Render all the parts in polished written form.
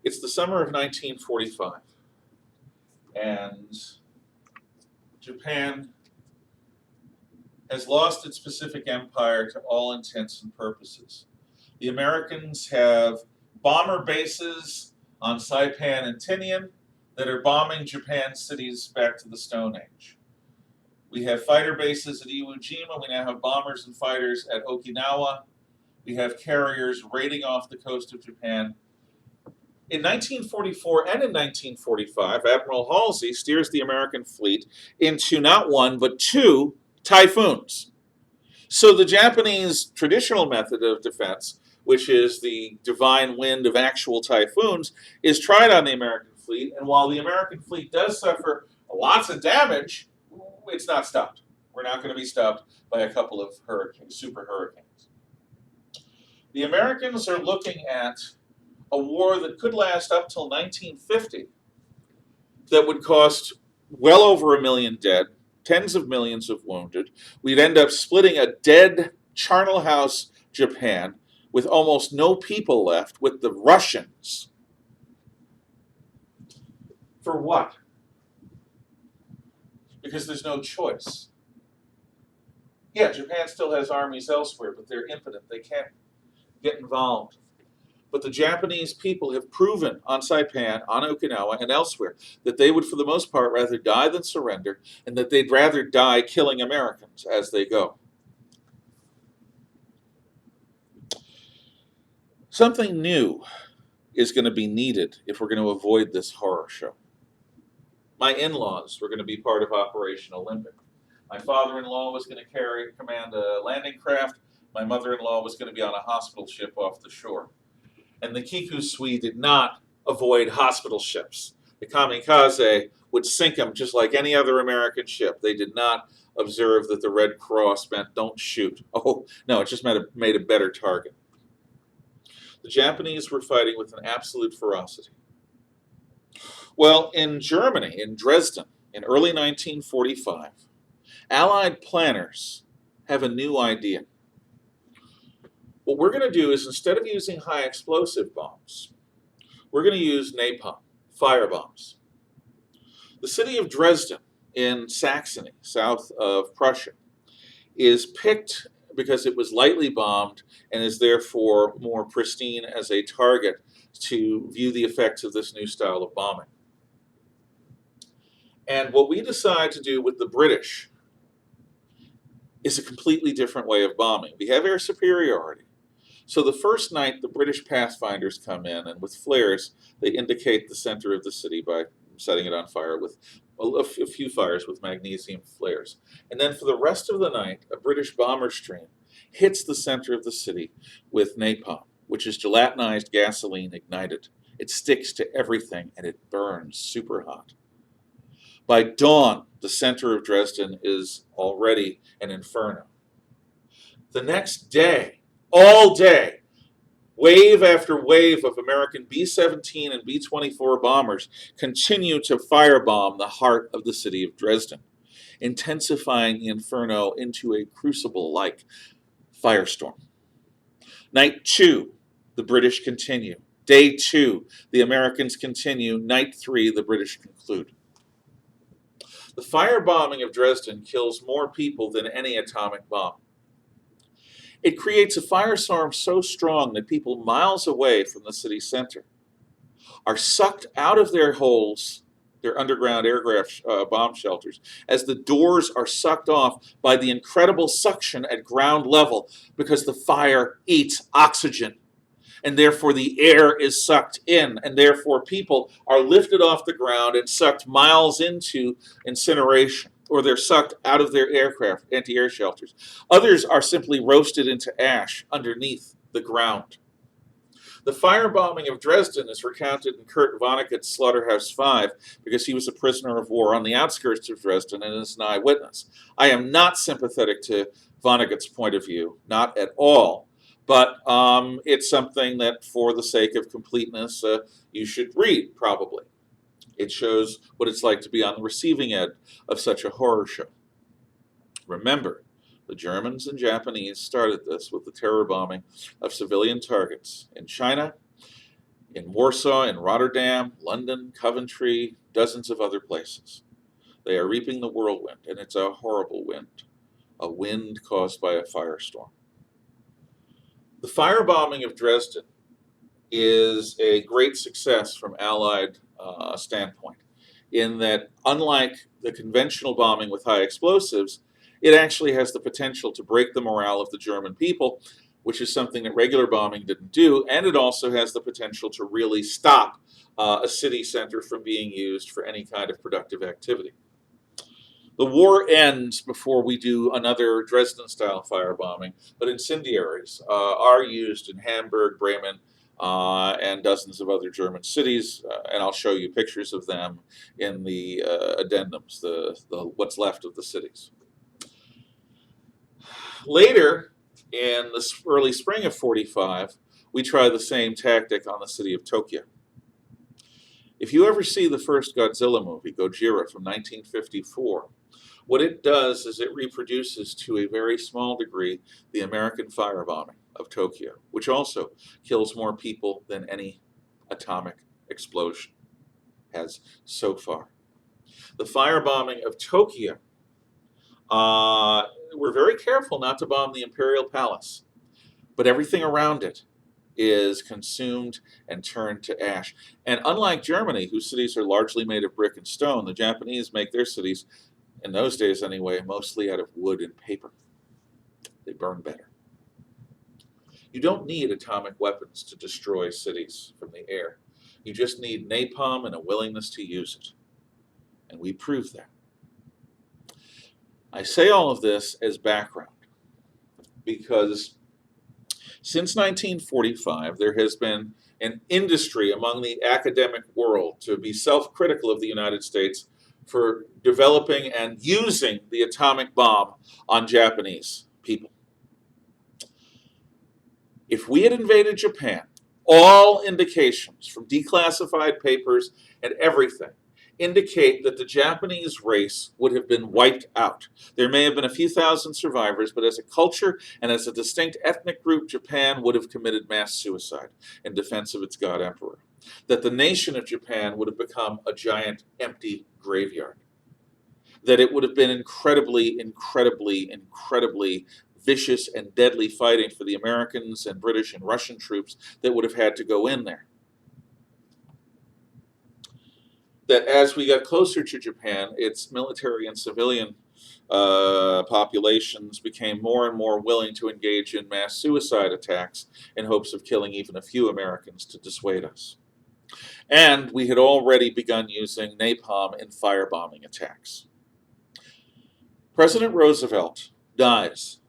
It's the summer of 1945, and Japan has lost its Pacific Empire to all intents and purposes. The Americans have bomber bases on Saipan and Tinian that are bombing Japan's cities back to the Stone Age. We have fighter bases at Iwo Jima. We now have bombers and fighters at Okinawa. We have carriers raiding off the coast of Japan. In 1944 and in 1945, Admiral Halsey steers the American fleet into not one, but two typhoons. So the Japanese traditional method of defense, which is the divine wind of actual typhoons, is tried on the American fleet. And while the American fleet does suffer lots of damage, it's not stopped. We're not going to be stopped by a couple of super hurricanes. The Americans are looking at a war that could last up till 1950, that would cost well over 1 million dead, tens of millions of wounded. We'd end up splitting a dead Charnel House Japan with almost no people left, with the Russians. For what? Because there's no choice. Yeah, Japan still has armies elsewhere, but they're impotent. They can't get involved. But the Japanese people have proven on Saipan, on Okinawa, and elsewhere that they would, for the most part, rather die than surrender, and that they'd rather die killing Americans as they go. Something new is going to be needed if we're going to avoid this horror show. My in-laws were going to be part of Operation Olympic. My father-in-law was going to command a landing craft. My mother-in-law was going to be on a hospital ship off the shore. And the Kikusui did not avoid hospital ships. The kamikaze would sink them just like any other American ship. They did not observe that the Red Cross meant don't shoot. Oh, no, it just made a better target. The Japanese were fighting with an absolute ferocity. Well, in Germany, in Dresden, in early 1945, Allied planners have a new idea. What we're going to do is, instead of using high explosive bombs, we're going to use napalm, fire bombs. The city of Dresden in Saxony, south of Prussia, is picked because it was lightly bombed and is therefore more pristine as a target to view the effects of this new style of bombing. And what we decide to do with the British is a completely different way of bombing. We have air superiority. So the first night, the British pathfinders come in, and with flares, they indicate the center of the city by setting it on fire with a few fires with magnesium flares. And then for the rest of the night, a British bomber stream hits the center of the city with napalm, which is gelatinized gasoline ignited. It sticks to everything, and it burns super hot. By dawn, the center of Dresden is already an inferno. The next day, all day, wave after wave of American B-17 and B-24 bombers continue to firebomb the heart of the city of Dresden, intensifying the inferno into a crucible-like firestorm. Night 2, the British continue. Day 2, the Americans continue. Night 3, the British conclude. The firebombing of Dresden kills more people than any atomic bomb. It creates a firestorm so strong that people miles away from the city center are sucked out of their holes, their underground aircraft bomb shelters, as the doors are sucked off by the incredible suction at ground level, because the fire eats oxygen. And therefore the air is sucked in, and therefore people are lifted off the ground and sucked miles into incineration, or they're sucked out of their aircraft, anti-air shelters. Others are simply roasted into ash underneath the ground. The firebombing of Dresden is recounted in Kurt Vonnegut's Slaughterhouse 5 because he was a prisoner of war on the outskirts of Dresden and is an eyewitness. I am not sympathetic to Vonnegut's point of view, not at all. But it's something that, for the sake of completeness, you should read, probably. It shows what it's like to be on the receiving end of such a horror show. Remember, the Germans and Japanese started this with the terror bombing of civilian targets in China, in Warsaw, in Rotterdam, London, Coventry, dozens of other places. They are reaping the whirlwind, and it's a horrible wind, a wind caused by a firestorm. The firebombing of Dresden is a great success from Allied standpoint, in that unlike the conventional bombing with high explosives, it actually has the potential to break the morale of the German people, which is something that regular bombing didn't do, and it also has the potential to really stop a city center from being used for any kind of productive activity. The war ends before we do another Dresden-style firebombing, but incendiaries are used in Hamburg, Bremen, and dozens of other German cities, and I'll show you pictures of them in the addendums, the what's left of the cities. Later, in the early spring of '45, we try the same tactic on the city of Tokyo. If you ever see the first Godzilla movie, Gojira, from 1954, what it does is it reproduces to a very small degree the American firebombing of Tokyo, which also kills more people than any atomic explosion has so far. The firebombing of Tokyo, we're very careful not to bomb the Imperial Palace, but everything around it is consumed and turned to ash. And unlike Germany, whose cities are largely made of brick and stone, the Japanese make their cities, in those days anyway, mostly out of wood and paper. They burn better. You don't need atomic weapons to destroy cities from the air. You just need napalm and a willingness to use it. And we prove that. I say all of this as background because since 1945, there has been an industry among the academic world to be self-critical of the United States for developing and using the atomic bomb on Japanese people. If we had invaded Japan, all indications from declassified papers and everything indicate that the Japanese race would have been wiped out. There may have been a few thousand survivors, but as a culture and as a distinct ethnic group, Japan would have committed mass suicide in defense of its god emperor. That the nation of Japan would have become a giant empty graveyard. That it would have been incredibly vicious and deadly fighting for the Americans and British and Russian troops that would have had to go in there. That as we got closer to Japan, its military and civilian populations became more and more willing to engage in mass suicide attacks in hopes of killing even a few Americans to dissuade us. And we had already begun using napalm in firebombing attacks. President Roosevelt dies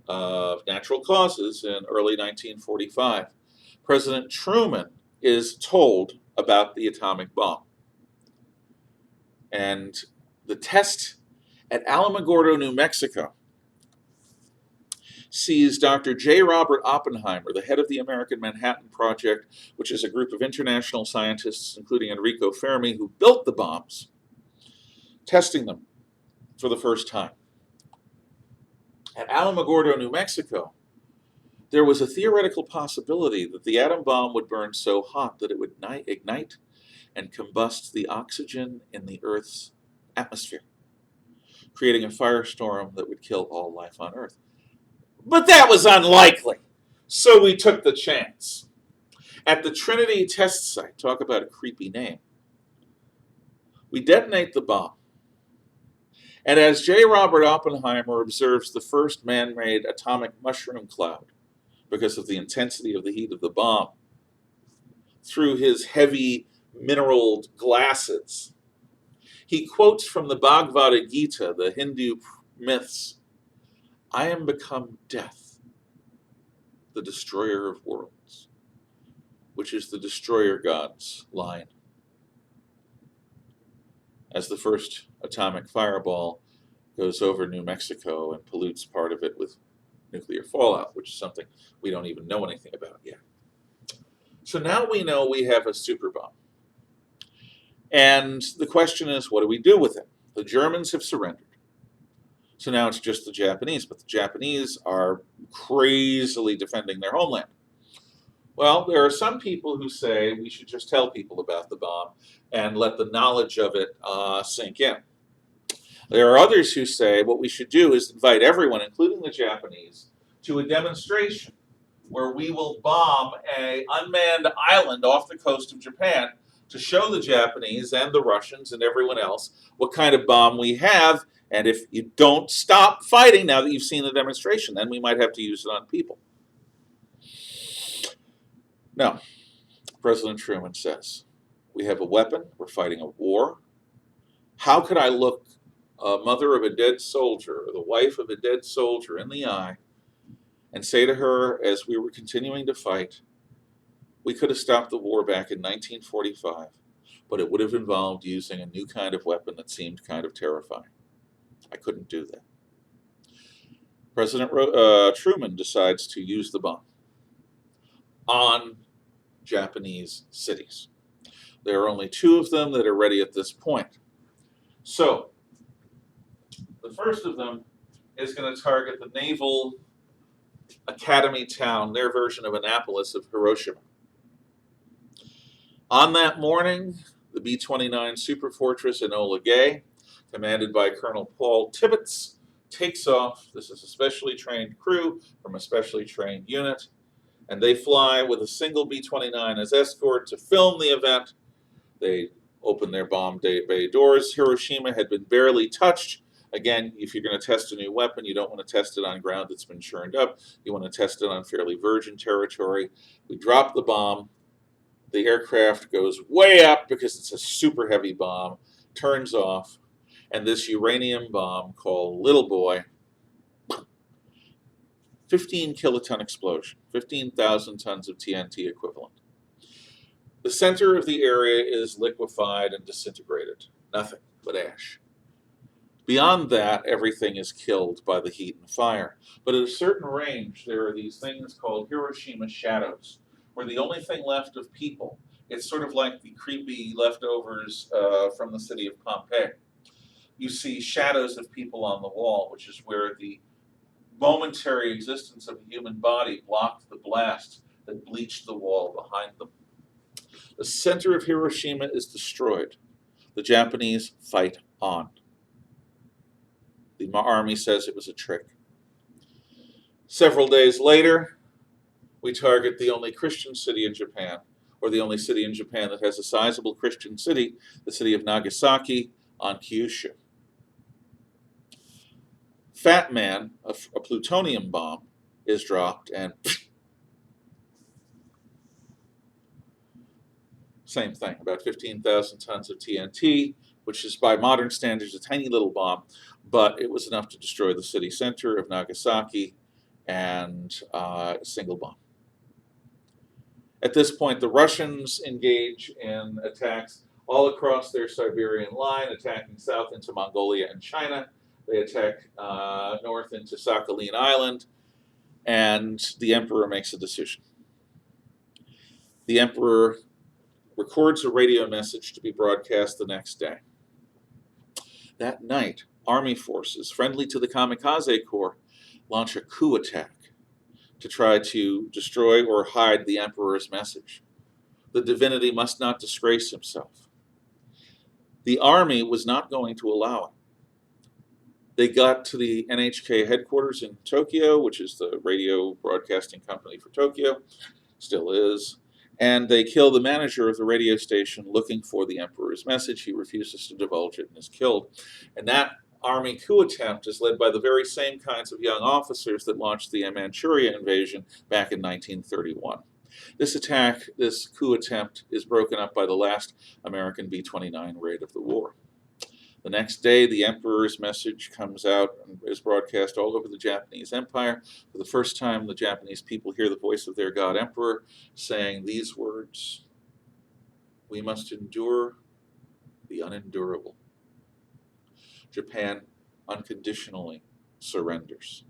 of natural causes in early 1945. President Truman is told about the atomic bomb. And the test at Alamogordo, New Mexico, sees Dr. J. Robert Oppenheimer, the head of the American Manhattan Project, which is a group of international scientists, including Enrico Fermi, who built the bombs, testing them for the first time. At Alamogordo, New Mexico, there was a theoretical possibility that the atom bomb would burn so hot that it would ignite and combust the oxygen in the Earth's atmosphere, creating a firestorm that would kill all life on Earth. But that was unlikely, so we took the chance. At the Trinity test site, talk about a creepy name, we detonate the bomb. And as J. Robert Oppenheimer observes the first man-made atomic mushroom cloud, because of the intensity of the heat of the bomb, through his heavy mineraled glasses, he quotes from the Bhagavad Gita, the Hindu myths, "I am become death, the destroyer of worlds," which is the destroyer god's line. As the first atomic fireball goes over New Mexico and pollutes part of it with nuclear fallout, which is something we don't even know anything about yet. So now we know we have a super bomb. And the question is, what do we do with it? The Germans have surrendered. So now it's just the Japanese, but the Japanese are crazily defending their homeland. Well, there are some people who say we should just tell people about the bomb and let the knowledge of it sink in. There are others who say what we should do is invite everyone, including the Japanese, to a demonstration where we will bomb an unmanned island off the coast of Japan to show the Japanese and the Russians and everyone else what kind of bomb we have. And if you don't stop fighting now that you've seen the demonstration, then we might have to use it on people. No, President Truman says, we have a weapon, we're fighting a war. How could I look a mother of a dead soldier or the wife of a dead soldier in the eye and say to her as we were continuing to fight, we could have stopped the war back in 1945, but it would have involved using a new kind of weapon that seemed kind of terrifying. I couldn't do that. President Truman decides to use the bomb on Japanese cities. There are only 2 of them that are ready at this point. So, the first of them is going to target the Naval Academy town, their version of Annapolis of Hiroshima. On that morning, the B-29 Superfortress Enola Gay, commanded by Colonel Paul Tibbets, takes off. This is a specially trained crew from a specially trained unit, and they fly with a single B-29 as escort to film the event. They open their bomb bay doors. Hiroshima had been barely touched. Again, if you're going to test a new weapon, you don't want to test it on ground that's been churned up. You want to test it on fairly virgin territory. We drop the bomb. The aircraft goes way up because it's a super heavy bomb, turns off, and this uranium bomb called Little Boy, 15 kiloton explosion, 15,000 tons of TNT equivalent. The center of the area is liquefied and disintegrated, nothing but ash. Beyond that, everything is killed by the heat and fire. But at a certain range, there are these things called Hiroshima shadows, where the only thing left of people, it's sort of like the creepy leftovers from the city of Pompeii. You see shadows of people on the wall, which is where the momentary existence of a human body blocked the blast that bleached the wall behind them. The center of Hiroshima is destroyed. The Japanese fight on. The army says it was a trick. Several days later, we target the only Christian city in Japan, or the only city in Japan that has a sizable Christian city, the city of Nagasaki on Kyushu. Fat Man, a plutonium bomb, is dropped, and same thing, about 15,000 tons of TNT, which is by modern standards a tiny little bomb, but it was enough to destroy the city center of Nagasaki and a single bomb. At this point, the Russians engage in attacks all across their Siberian line, attacking south into Mongolia and China. They attack north into Sakhalin Island, and the emperor makes a decision. The emperor records a radio message to be broadcast the next day. That night, army forces, friendly to the Kamikaze Corps, launch a coup attack to try to destroy or hide the emperor's message. The divinity must not disgrace himself. The army was not going to allow it. They got to the NHK headquarters in Tokyo, which is the radio broadcasting company for Tokyo, still is, and they kill the manager of the radio station looking for the emperor's message. He refuses to divulge it and is killed. And that army coup attempt is led by the very same kinds of young officers that launched the Manchuria invasion back in 1931. This attack, this coup attempt, is broken up by the last American B-29 raid of the war. The next day, the emperor's message comes out and is broadcast all over the Japanese Empire. For the first time, the Japanese people hear the voice of their God Emperor saying these words: "We must endure the unendurable." Japan unconditionally surrenders.